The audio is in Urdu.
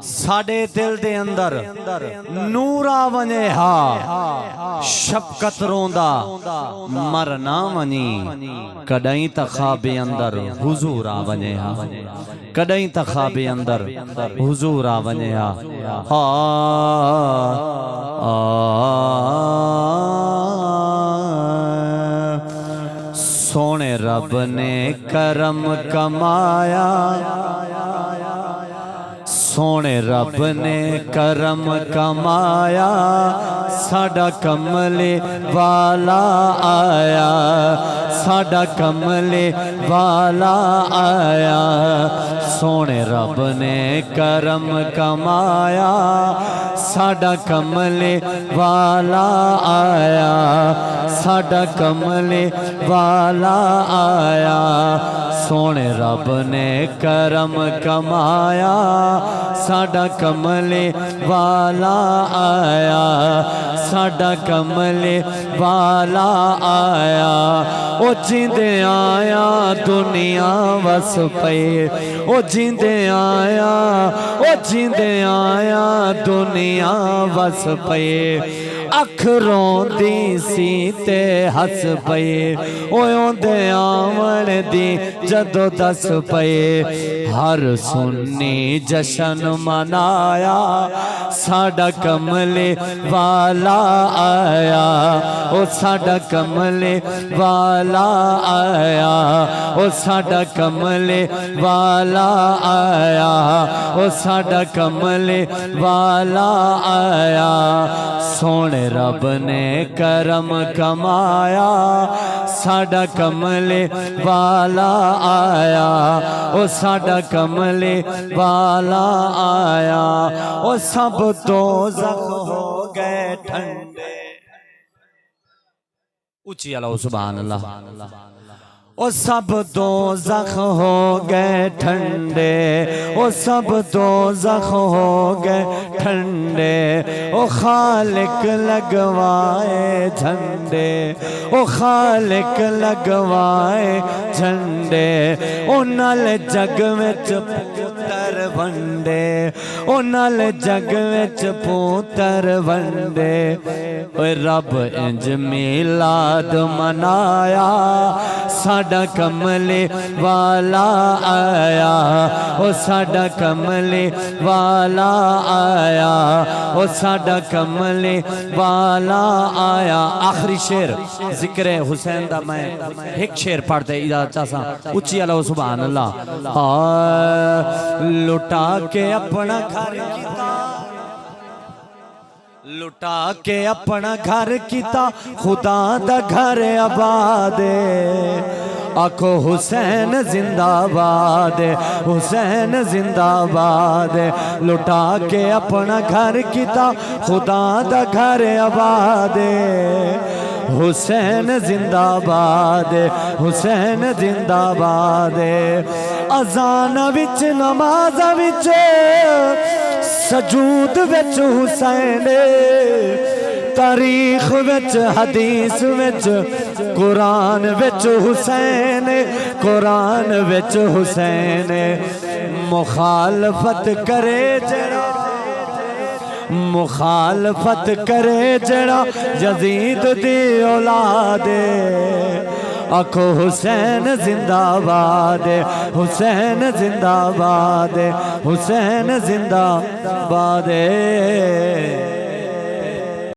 ساڑے دل دے اندر نورا ونجے ہا شفقت روندا مرنا ونی کڈائیں تخابے اندر حضور آ ونجے ہا کڈائیں تخابے اندر حضور آ ونجے ہا سونے رب نے کرم کمایا سونے رب نے کرم کمایا ساڈا کملے والا آیا ساڈا کملے والا آیا سونے رب نے کرم کمایا ساڈا کملے والا آیا ساڈا کملے والا آیا سونے رب نے کرم کمایا ساڈا کملے والا آیا ساڈا کملے والا آیا او جیندے آیا دنیا وس پئے او جیندے آیا او جیندے آیا دنیا وس پئے اکھ روندی سی تے ہس پئے اوندے آون دی جدو دس پئے ہر سنی جشن منایا ساڈا کملے والا آیا او ساڈا کملے والا آیا او ساڈا کملے والا آیا او ساڈا کملے والا آیا سونے رب نے کرم کمایا ساڈا کملے والا آیا او ساڈا کملے والا آیا او سب دوزخ ہو گئے ٹھنڈے اونچی اللہ سبحان اللہ او سب دوزخ ہو گئے ٹھنڈے او سب دوزخ ہو گئے ٹھنڈے او خالق لگوائے جھنڈے او خالق لگوائے جھنڈے او نل جگ وچ پوتر ونڈے او نل جگ وچ پوتر ونڈے اوے رب انج میلاد منایا ساڈا کملے والا آیا او ساڈا کملے والا آیا او ساڈا کملے والا آیا آخری شعر ذکر حسین دا میں ایک شعر پڑھتے اجازت چاہساں اچھی اللہ سبحان اللہ لٹا کے اپنا گھر کیتا لٹا کے اپنا گھر کیتا خدا دا گھر آباد آکھو حسین زندہ باد حسین زندہ باد لٹا کے اپنا گھر کیتا خدا دا گھر آباد حسین زندہ باد حسین زندہ باد اذان وچ نماز وچ سجود وچ حسین تاریخ وچ حدیث وچ قرآن وچ حسین قرآن وچ حسین مخالفت کرے جڑا مخالفت کرے جڑا یزید دی اولاد آکھو حسین زندہ باد حسین زندہ باد حسین زندہ باد